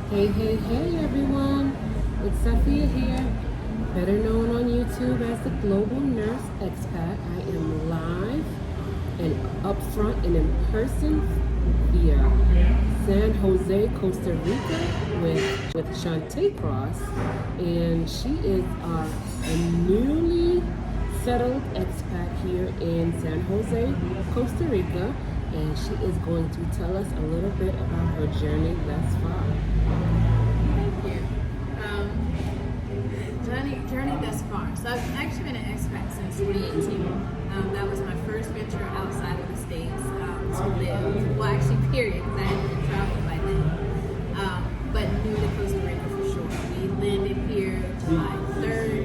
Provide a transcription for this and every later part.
Hey, hey, hey everyone, it's Saafiyah here, better known on YouTube as the Global Nurse Expat. I am live and upfront and in person via San Jose, Costa Rica with Chante Cross, and she is a newly settled expat here in San Jose, Costa Rica, and she is going to tell us a little bit about her journey thus far. Thank you. Journey thus far. So I've actually been an expat since 2018. That was my first venture outside of the States to live. Well, actually, period, because I hadn't been traveling by then. But new to Costa Rica for sure. We landed here July 3rd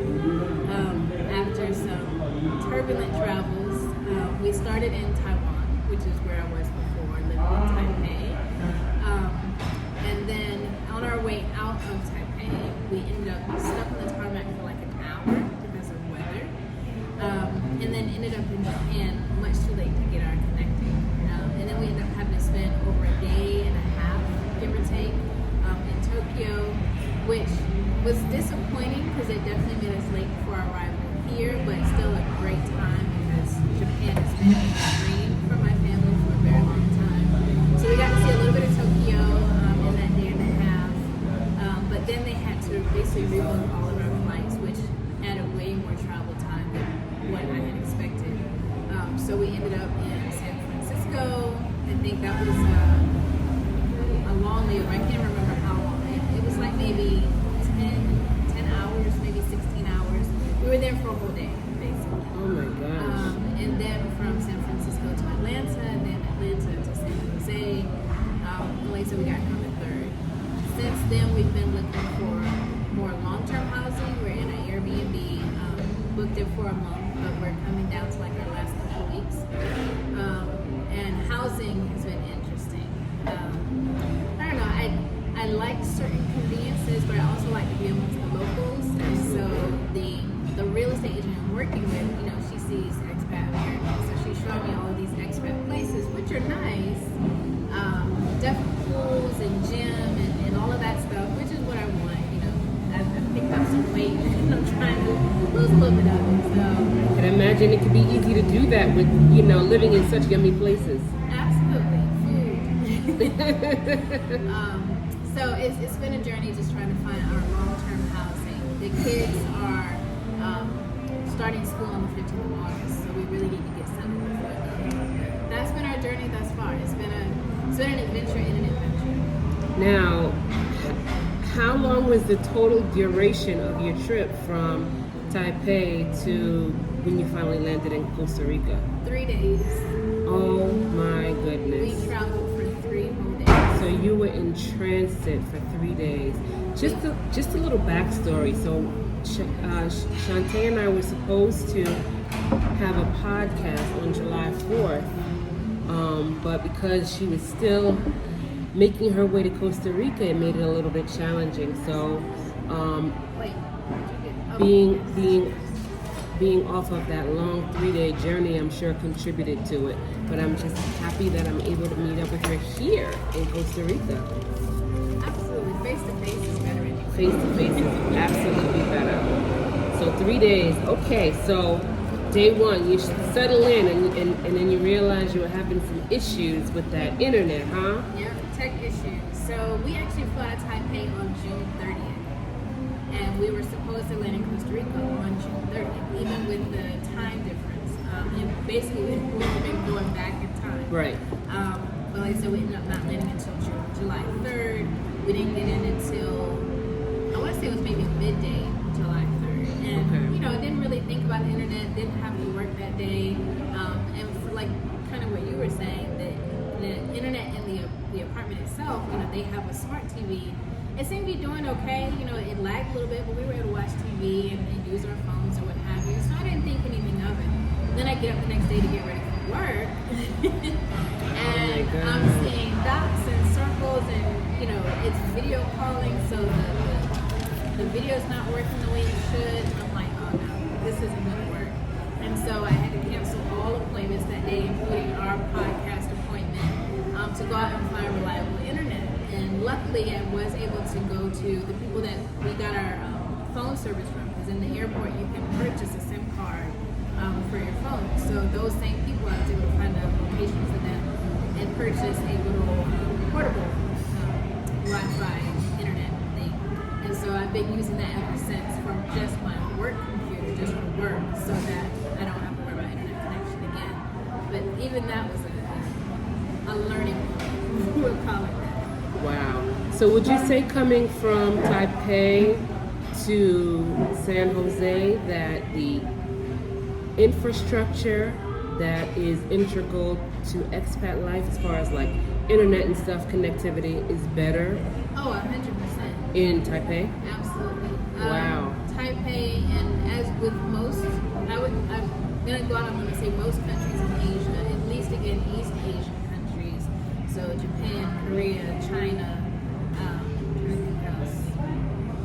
after some turbulent travels. We started in Taiwan, which is where I was before, living in Taipei. And then on our way out of Taipei, we ended up stuck on the tarmac for like an hour because of weather. And then ended up in Japan much too late to get our connecting. And then we ended up having to spend over a day and a half, give or take, in Tokyo, which was disappointing because it definitely made us late for our arrival here, but still a great time because Japan has been a dream for my family for a very long time. So we got to see a little bit of Tokyo in that day and a half, but then they had to basically rebook all of our flights, which added way more travel time than what I had expected. So we ended up in San Francisco. I think that was a long layover. I can't remember how long. It was like maybe 10 hours, maybe 16 hours. We were there for a whole day, basically. Oh my gosh. And then from San Francisco to Atlanta, and then Atlanta to San Jose. So we got on the 3rd. Since then, we've been looking for more long-term housing. We're in an Airbnb, booked it for a month, but we're coming down to like our last couple of weeks. And housing has been interesting. I don't know, I like certain conveniences, but I also like to be amongst the locals. And so the real estate agent I'm working with, she sees expat Americans, so she's showing me all of these expat places, which are nice. Definitely pools and gym and all of that stuff, which is what I want. I've picked up some weight and I'm trying to lose a little bit of it. So I can imagine it could be easy to do that with, living in such yummy places. absolutely, food. So it's been a journey just trying to find our long-term housing. The kids are starting school on the 15th of August, so we really need to get settled before then. That's been our journey thus far. It's been an adventure in an adventure. Now, how long was the total duration of your trip from Taipei to when you finally landed in Costa Rica? 3 days. Oh my We goodness. traveled for 3 whole days. So you were in transit for 3 days. Just a little backstory. So Chanté and I were supposed to have a podcast on July 4th, but because she was still making her way to Costa Rica, it made it a little bit challenging. So Wait, being off of that long 3-day journey, I'm sure contributed to it. But I'm just happy that I'm able to meet up with her here in Costa Rica. absolutely. Face to face is better anyway. Face to face is absolutely better. So 3 days. Okay, so day one, you settle in and then you realize you were having some issues with that internet, huh? Yeah, tech issues. So we actually flew out of Taipei on June 30th. And we were supposed to land in Costa Rica on June 30th, even with the time difference. And basically, we've been going back in time. Right. But like I said, we ended up not landing until July 3rd. We didn't get in until, I want to say it was maybe midday July 3rd. And, didn't really think about the internet, didn't have to work that day. And for like kind of what you were saying, the internet in the apartment itself, they have a smart TV. It seemed to be doing okay. It lagged a little bit, but we were able to watch TV and use our phones or what have you. So I didn't think anything of it. Then I get up the next day to get ready for work, and I'm seeing dots and circles, and it's video calling, so the video's not working the way it should. I'm like, oh no, this isn't gonna work. And so I had to cancel all appointments that day, including our podcast appointment, to go out and find reliable internet. and luckily I was able to go to the people that we got our phone service from, because in the airport you can purchase a SIM card for your phone. So those same people, I was able to find a location for them and purchase a little portable Wi-Fi internet thing. And so I've been using that ever since, from just my work computer, just for work, so that I don't have to worry about internet connection again. But even that was a learning moment, we'll call it that. Wow. So would you say coming from Taipei to San Jose that the infrastructure that is integral to expat life, as far as like internet and stuff, connectivity, is better Oh, 100%. in Taipei? Absolutely. Wow. Taipei, and as with most, I'm gonna go out, I'm gonna say most countries in Asia, at least again East Asian countries, so Japan, Korea, China, what else?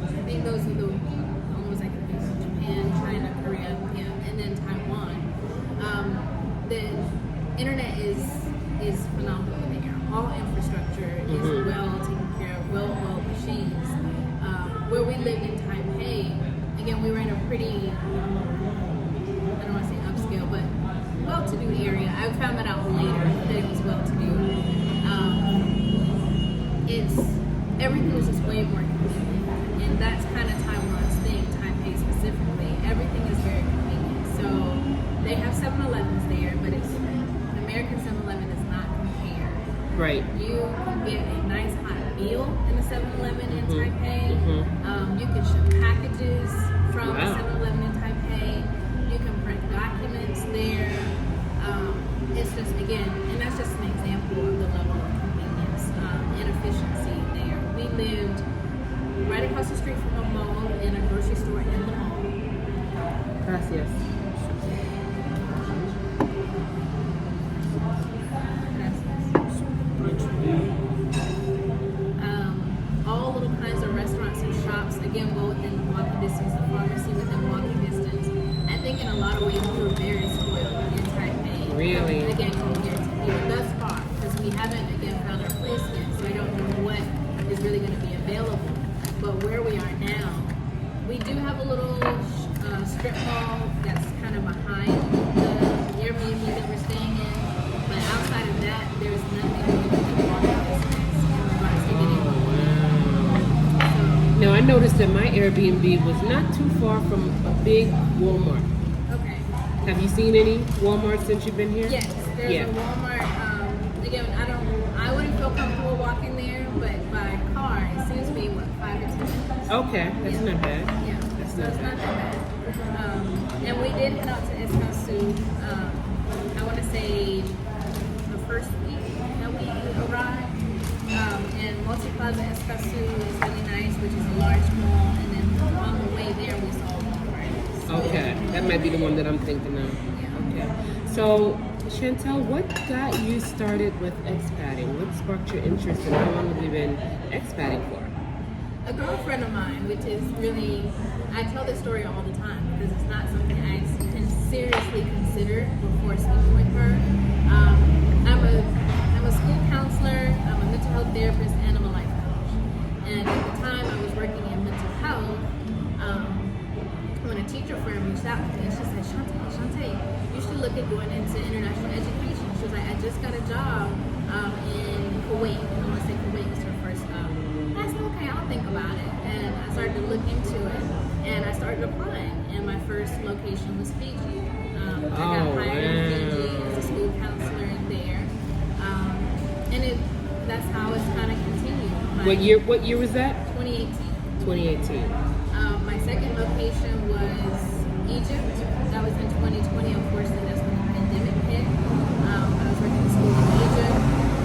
I think those are the almost like Japan, China, Korea, yeah, and then Taiwan. The internet is phenomenal there. All infrastructure is well taken care of, well-oiled machines. Where we lived in Taipei, again, we were in a pretty, I don't want to say upscale, but well-to-do area. I found that out later, that it was well-to-do. Everything was just way more convenient, and that's kind of Taiwan's thing, Taipei specifically. Everything is very convenient. So they have 7-Elevens there, but American 7-Eleven is not compared. Right. You can get a nice hot meal in the 7-Eleven in Taipei. You can ship packages from the 7-Eleven in Taipei. You can print documents there. It's just, again, and that's just an example of the level of convenience and efficiency there. We lived right across the street from a mall and a grocery store in the mall. Gracias. All little kinds of restaurants and shops, again, well within walking distance, the pharmacy within walking distance. I think in a lot of ways we were very spoiled in Taipei. Really? Again, compared to here thus far, because we haven't, again, found our place yet, so I don't know what is really going to be available. But where we are now, we do have a little strip mall that's kind of behind the Airbnb that we're staying in. But outside of that, there's nothing really within walking distance in regards to getting home. Now I noticed that my Airbnb was not too far from a big Walmart. Okay. Have you seen any Walmart since you've been here? Yes, there's a Walmart. Again, I wouldn't feel comfortable walking there, but by car, it seems to be 5 or 10 minutes. Okay, that's not bad. Yeah, That's so not it's bad. not that bad. And we did head out to Expat. I want to say the first week that we arrived. And Multi-Plaza Expat is really nice, which is a large mall. And then on the way there, we saw Walmart. So, Okay, that might be the one that I'm thinking of. Yeah. Okay. So, Chantel, what got you started with expatting? What sparked your interest, and how long have you been expatting for? A girlfriend of mine, which is really, I tell this story all the time because it's not something I can seriously consider before speaking with her. I'm a school counselor, I'm a mental health therapist, and I'm a life coach. And at the time I was working in mental health, when a teacher friend reached out to me, and she said, Chanté, you should look at going into international education. She was like, I just got a job in Kuwait. I want to say Kuwait was her first job. I said, okay, I'll think about it. And I started to look into it, and I started applying. And my first location was Fiji. I got hired in Fiji as a school counselor there. And that's how it's kind of continued. What year was that? 2018. 2018. My second location was Egypt. That was in 2020. Unfortunately, that's when the pandemic hit. I was working in school in Egypt.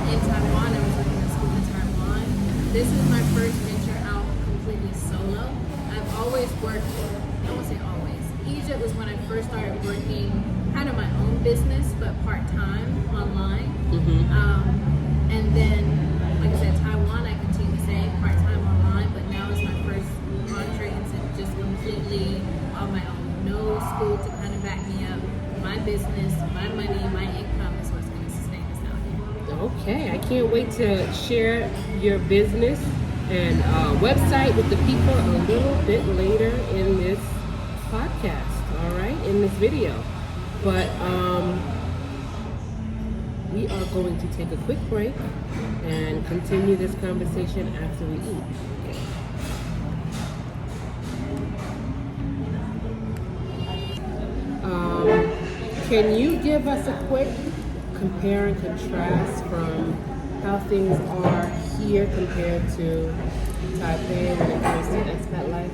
In Taiwan, I was working in school in Taiwan. This is my first venture out completely solo. I've always worked, I won't say always. Egypt was when I first started working kind of my own business, but part-time online. And then, like I said, Taiwan, I continue to say part-time online, but now it's my first entree into just completely on my own. No school to kind of back me up. My business, my money, my income is what's going to sustain us out here. Okay, I can't wait to share your business and website with the people a little bit later in this podcast, all right, in this video. But we are going to take a quick break and continue this conversation after we eat. Can you give us a quick compare and contrast from how things are here compared to Taipei when it comes to expat life?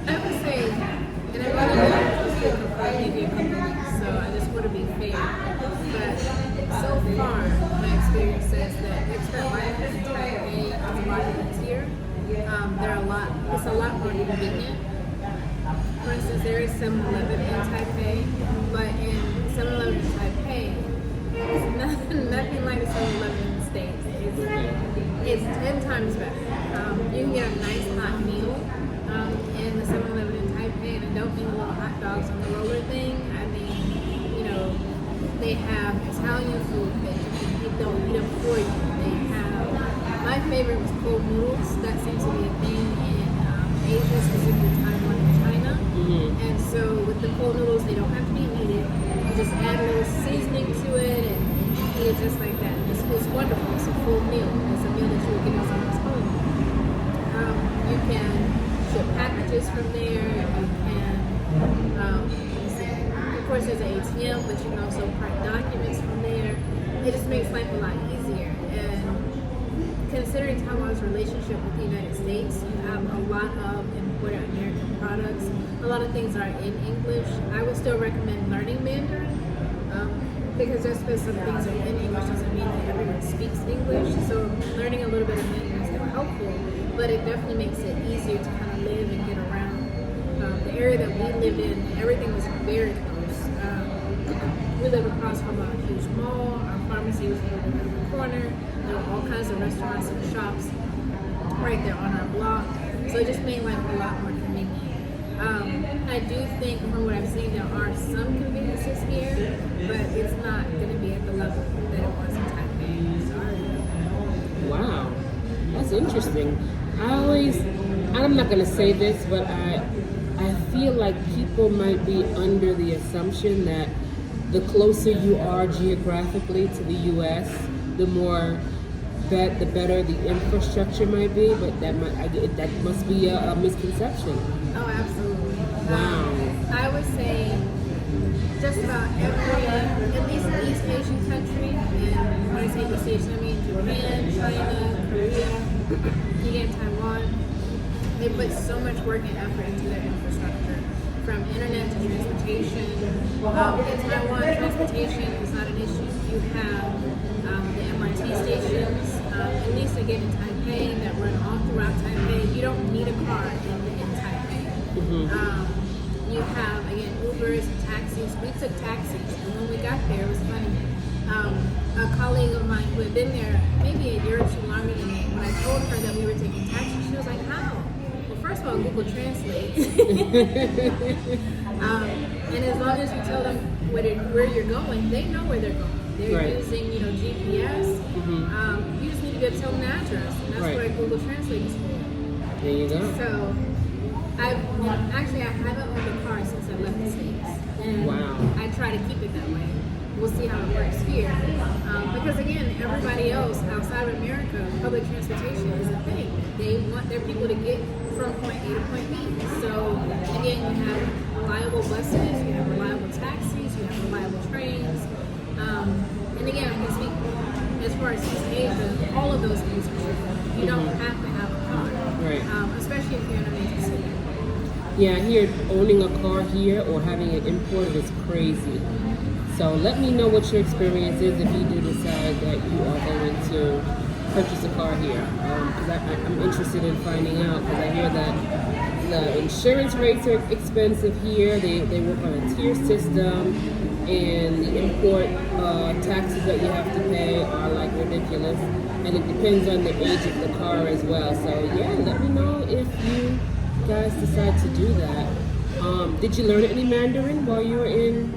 I would say, and I've only been here for maybe a couple weeks, so I just want to be fair. But so far, my experience says that expat life in Taipei is a lot easier. It's a lot more convenient. For instance, there is 7-Eleven in Taipei, but in 7-Eleven in Taipei, it's nothing like the 7-Eleven in the States. It's 10 times better. You can get a nice hot meal in the 7-Eleven in Taipei, and I don't mean the little hot dogs on the roller thing. I mean, they have Italian food that they'll eat up for you. They have, my favorite was cold noodles. That seems to be a thing in Asia, specifically Taiwan and China. Mm-hmm. And so with the cold noodles, they don't have to be heated. You just add a little seasoning to it and eat it just like that. It's wonderful. It's a full meal. It's a meal that you would get in someone's home. You can ship packages from there. You can, of course, there's an ATM, but you can also print documents from there. It just makes life a lot easier. And considering Taiwan's relationship with the United States, you have a lot of imported American products. A lot of things are in English. I would still recommend learning Mandarin because just because some things are in English doesn't mean that everyone speaks English. So learning a little bit of Mandarin is still helpful, but it definitely makes it easier to kind of live and get around. The area that we live in, everything was very close. We live across from a huge mall. Our pharmacy was right around the corner. There were all kinds of restaurants and shops right there on our block. So it just made life a lot more convenient. I do think from what I've seen there are some conveniences here, but it's not going to be at the level that it was in Taipei. Sorry. Wow, that's interesting. I'm not going to say this, but I feel like people might be under the assumption that the closer you are geographically to the U.S., the better the infrastructure might be, but that must be a misconception. Oh, absolutely. Wow. I would say just about every, at least East Asian country, and when I say East Asian, I mean Japan, China, Korea, even Taiwan, they put so much work and effort into their infrastructure, from internet to transportation. In Taiwan, transportation is not an issue. You have the MRT stations, at least again in Taipei, that run all throughout Taipei. You don't need a car in Taipei. Mm-hmm. You have, again, Ubers and taxis. We took taxis, and when we got there, it was funny. A colleague of mine who had been there maybe a year or two longer than me, when I told her that we were taking taxis, she was like, how? Well, first of all, Google Translate. And as long as you tell them where you're going, they know where they're going. They're right. using, GPS. Mm-hmm. You just need to be able to tell them the address, and that's right. what Google Translate is for. There you go. So, I haven't owned a car since I left the States, and wow. I try to keep it that way. We'll see how it works here, because again, everybody else outside of America, public transportation is a thing. They want their people to get from point A to point B. So again, you have reliable buses, you have reliable taxis, you have reliable trains, and again, I can speak as far as East Asia, all of those things are true. You don't have to have a car, right. Especially if you're in a major city. Yeah, here owning a car here or having it imported is crazy. So let me know what your experience is if you do decide that you are going to purchase a car here. Because I'm interested in finding out, because I hear that the insurance rates are expensive here. They work on a tier system, and the import taxes that you have to pay are like ridiculous. And it depends on the age of the car as well. So yeah, let me know if you guys decide to do that. Did you learn any Mandarin while you were in?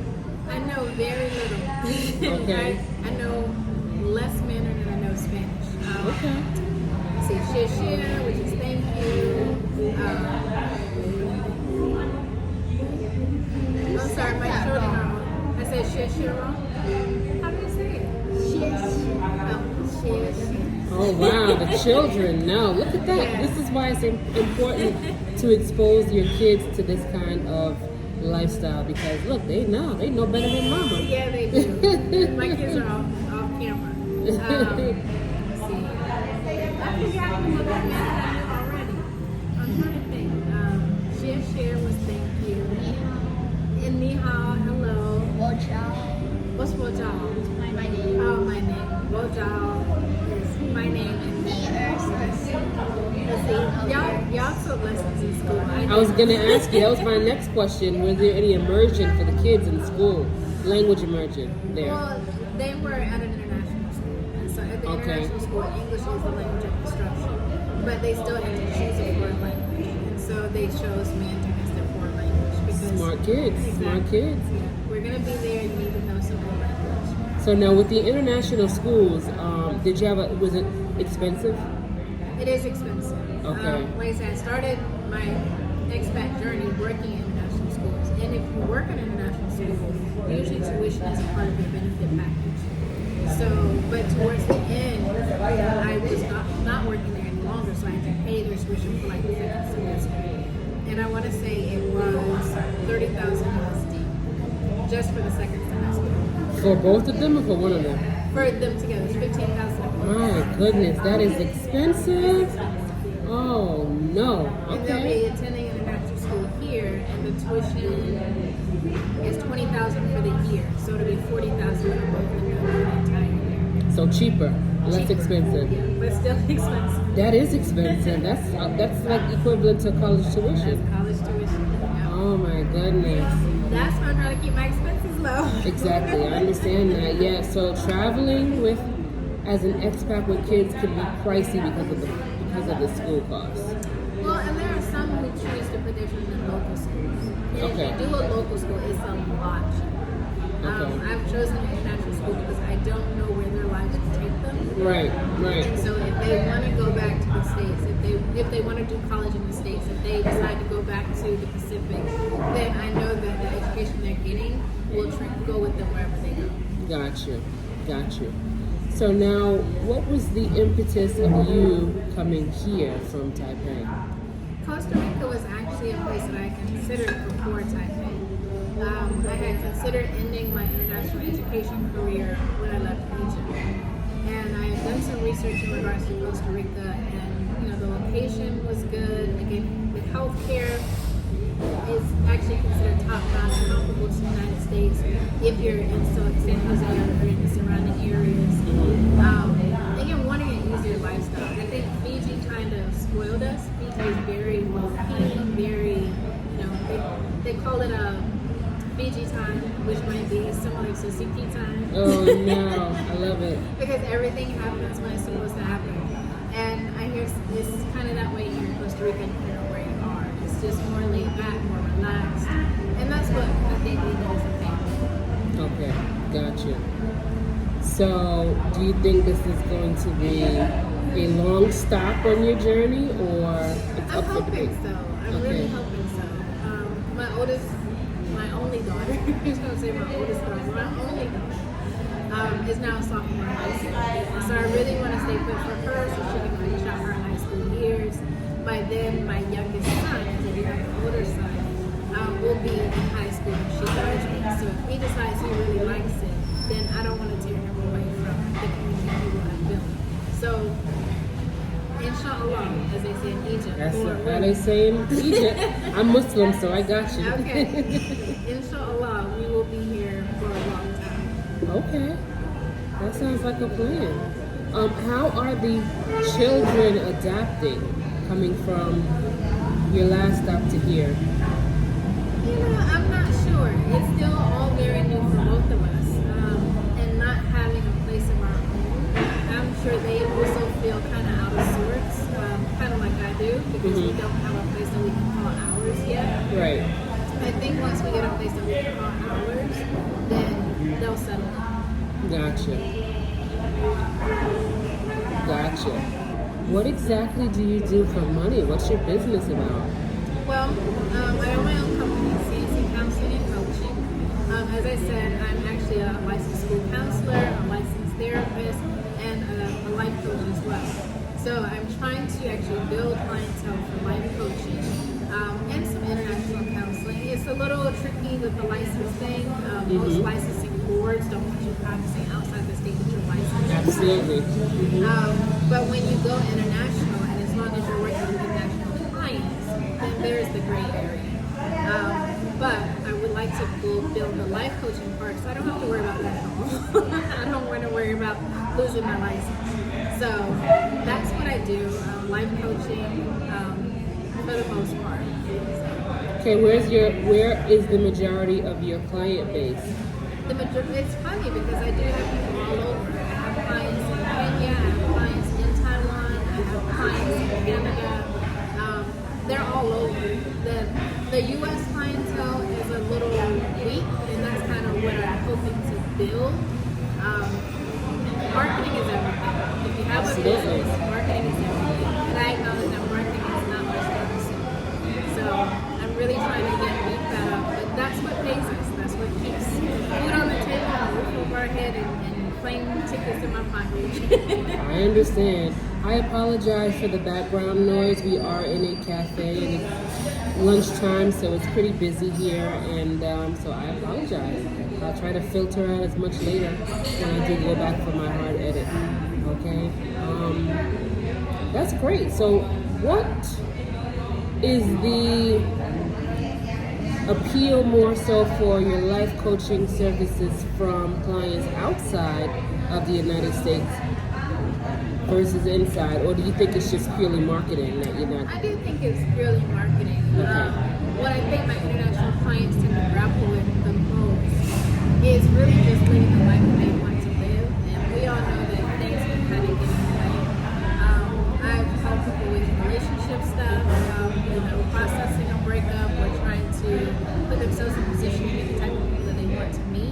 I know very little. Okay. I know less Mandarin and I know Spanish. Okay. Say share share, which is thank you. I'm sorry, my children are wrong. I said share share wrong. How do you say it? Share share. Oh wow, the children know. Look at that. Yeah. This is why it's important to expose your kids to this kind of lifestyle because look, they know better than mama. Yeah, they do. My kids are off camera. Let's see. I forgot what that meant already. I'm trying to think. Share was thank you. And ni hao, hello. What's wo jiao? My name. Oh, my name. Wo jiao is my name. Let's see. Y'all took lessons in school. I was gonna ask you, that was my next question. Was there any immersion for the kids in school? Language immersion there? Well, they were at an international school. And so at the Okay. international school, English is the language of instruction. But they still had to choose a foreign language. And so they chose Mandarin as their foreign language. Because Smart kids, smart kids. Yeah. We're going to be there, you need to know some more language. So now with the international schools, did you have was it expensive? It is expensive. Okay. Like I said, I started my expat journey working in international schools. And if you work in international schools, usually tuition is a part of your benefit package. So, but towards the end, I was not working there any longer, so I had to pay their tuition for like the second semester. And I want to say it was 30,000 USD just for the second semester. For both of them or for one of them? For them together, it's 15,000. My goodness, that is expensive. Oh no. And they'll Okay. be attending an international school here, and the tuition is 20,000 for the year, so it'll be 40,000 for both of them for the entire year. So cheaper, less Cheaper. expensive. Yeah, but still expensive. That is expensive. That's like equivalent to college That's tuition. college tuition. Yeah. Oh my goodness. That's why I'm trying to keep my expenses low. Exactly, I understand that. Yeah, so traveling with as an expat with kids can be pricey because of the school costs. Well, and there are some who choose to put their children in local schools. And Okay. if you do a local school, it's a lot cheaper. Okay. I've chosen an international school because I don't know where their lives will take them. Right. And so if they want to go back to the States, if they want to do college in the States, if they decide to go back to the Pacific, then I know that the education they're getting will go with them wherever they go. Got you. So now, what was the impetus of you coming here from Taipei? Costa Rica was actually a place that I considered before Taipei. I had considered ending my international education career when I left Egypt. And I had done some research in regards to Costa Rica, and the location was good. Again, the healthcare is actually considered top-notch, comparable to the United States if you're in San José or in the surrounding areas. Again, wanting an easier lifestyle. I think Fiji kind of spoiled us. Fiji is very low-key, very, they call it a Fiji time, which might be similar to CP time. Oh no, I love it. Because everything happens when it's supposed to happen. And I hear it's kind of that way here in Costa Rica, depending on where you are. It's just more laid back, more relaxed. And that's what I think we need as a family. Okay, gotcha. So, do you think this is going to be a long stop on your journey, or it's I'm up for hoping debate? so. I'm really hoping so. My only daughter, I was going to say my oldest daughter, my only daughter, is now a sophomore in high school. So I really want to stay put for her so she can finish out her high school years. By then, my youngest son, because I have an older son, will be in high school when she graduates. So if he decides he really likes it, then I don't want to tear him away from the community he will have built. So, inshallah, as they say in Egypt. That's or how they say in Egypt. I'm Muslim, so I got you. Okay. Inshallah, we will be here for a long time. Okay, that sounds like a plan. How are the children adapting coming from your last stop to here? I'm not sure. It's still all very new for both of us. And not having a place of our own, I'm sure they also feel kind of out of sorts, kind of like I do, because we don't have a place that we can call ours yet. Right. I think once we get a place that we can call ours, then they'll settle in. Gotcha. Gotcha. What exactly do you do for money? What's your business about? Well, I own my own company, CNC Counseling and Coaching. As I said, I'm actually a licensed school counselor, a licensed therapist, and a life coach as well. So I'm trying to actually build clientele for life coaching and some international counseling. It's a little tricky with the license thing. Most licensing boards don't want you practicing outside the state that you're licensed. Absolutely. But when you go international, and as long as you're working with international clients, then there's the gray area. But I would like to build the life coaching part, so I don't have to worry about that at all. I don't want to worry about losing my license. So that's what I do, life coaching for the most part. Okay, where is the majority of your client base? It's funny because I do have people all over. I have clients in Kenya, I have clients in Taiwan, I have clients in Canada. They're all over. The U.S. clientele is a little weak, and that's kind of what I'm hoping to build. Marketing is everything. If you have a business, marketing is everything. And I acknowledge that marketing is not my strong suit. So I'm really trying to beat that up. But that's what pays us. That's what keeps food on the table, a roof over our head, and plane tickets in my pocket. I understand. I apologize for the background noise. We are in a cafe and it's lunchtime, so it's pretty busy here, and so I apologize. I'll try to filter out as much later when I do go back for my hard edit. Okay? That's great. So what is the appeal more so for your life coaching services from clients outside of the United States versus inside, or do you think it's just purely marketing that you're not? I do think it's purely marketing. What I think my international clients tend to grapple with the most is really just living the life that they want to live, and we all know that things can kind of get in the way. I've helped people with relationship stuff, processing a breakup, or trying to put themselves in a position to be the type of people that they want to meet.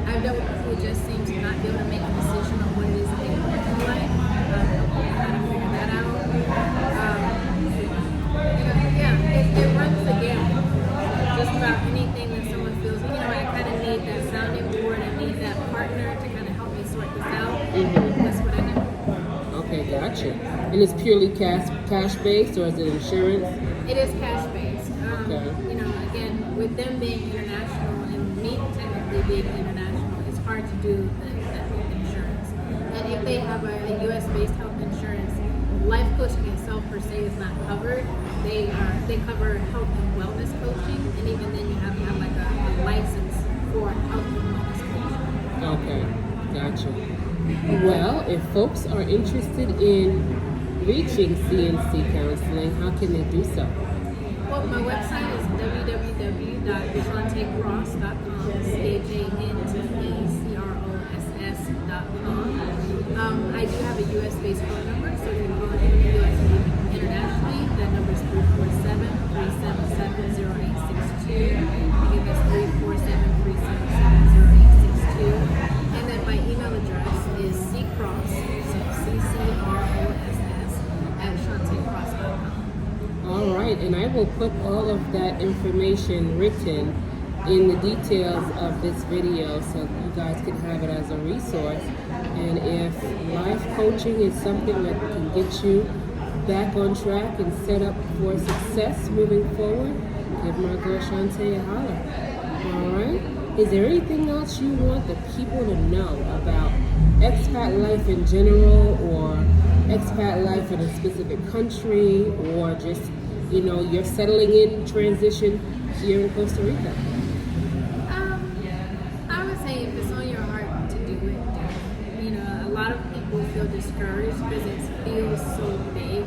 I've dealt with people who just seem to not be able to make a decision on what it is that they want in life. How to figure that out. It runs the gamut. Just about anything that someone feels, I kind of need that sounding board, I need that partner to kind of help me sort this out. That's what I do. Okay, gotcha. And it's purely cash based, or is it insurance? It is cash based. Okay. Again, with them being international and me technically being international, it's hard to do the health insurance. And if they have a U.S. based health insurance, life coaching itself per se is not covered. They cover health and wellness coaching, and even then you have to have like a license for health and wellness coaching. Okay, gotcha. Well, if folks are interested in reaching CNC counseling, how can they do so? Well, my website is www.chantecross.com, CHANTECROSS.com. I do have a U.S.-based phone number, so if you're calling in the U.S. and internationally, that number is 347-377-0862. Again, that's 347-377-0862. And then my email address is ccross, so CCROSS, at chantecross.com. All right, and I will put all of that information written in the details of this video so you guys can have it as a resource. And if life coaching is something that can get you back on track and set up for success moving forward, give my girl Chanté a holler. All right? Is there anything else you want the people to know about expat life in general, or expat life in a specific country, or just, you're settling in transition here in Costa Rica? I would say if it's on your heart to do it, do it. A lot of people feel discouraged because it feels so big.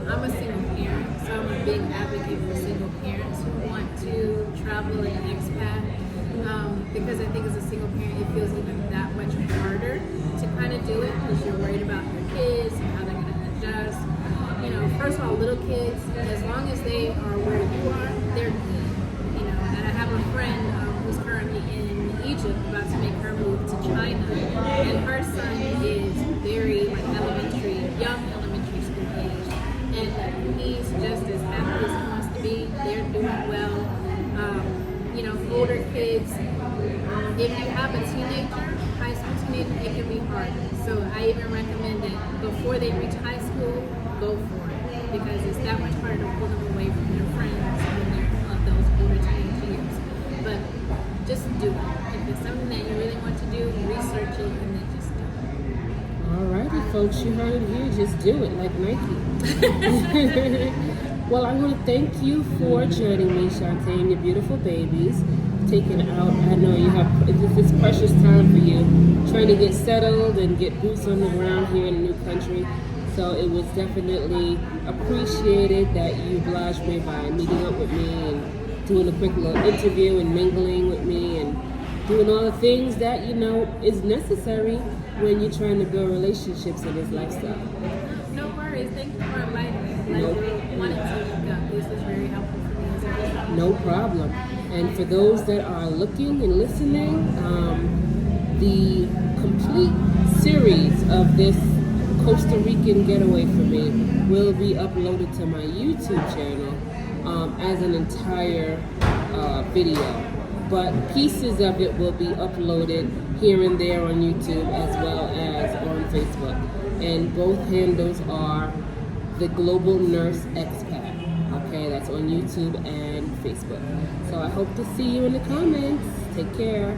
I'm a single parent, so I'm a big advocate for single parents who want to travel in an expat. Because I think as a single parent, it feels even that much harder to kind of do it because you're worried about your kids and how they're going to adjust. First of all, little kids, as long as they are where you are, they're good. And I have a friend who's currently in Egypt, about to make her move to China, and her son is very like young elementary school age, and he's just as happy as he wants to be. They're doing well. Older kids, if you have a teenager, high school teenager, it can be hard. So I even recommend that before they reach high school, go for it, because it's that much harder to pull them away from their friends when they're of those older teenage years. But just do it. If it's something that you really want to do, research it and then just do it. Alrighty, folks, you heard it here. Just do it, like Nike. Well, I want to thank you for joining me, Chanté, and your beautiful babies. Taking out, I know you have this precious time for you, trying to get settled and get boots on the ground here in a new country. So it was definitely appreciated that you obliged me by meeting up with me and doing a quick little interview and mingling with me and doing all the things that is necessary when you're trying to build relationships in this lifestyle. No worries. Thank you for inviting me. Wanted to look up. This was very helpful for me as well. No problem. And for those that are looking and listening, the complete series of this Costa Rican getaway for me will be uploaded to my YouTube channel as an entire video. But pieces of it will be uploaded here and there on YouTube as well as on Facebook. And both handles are The Global Nurse Expat. Okay, that's on YouTube and Facebook. So I hope to see you in the comments. Take care.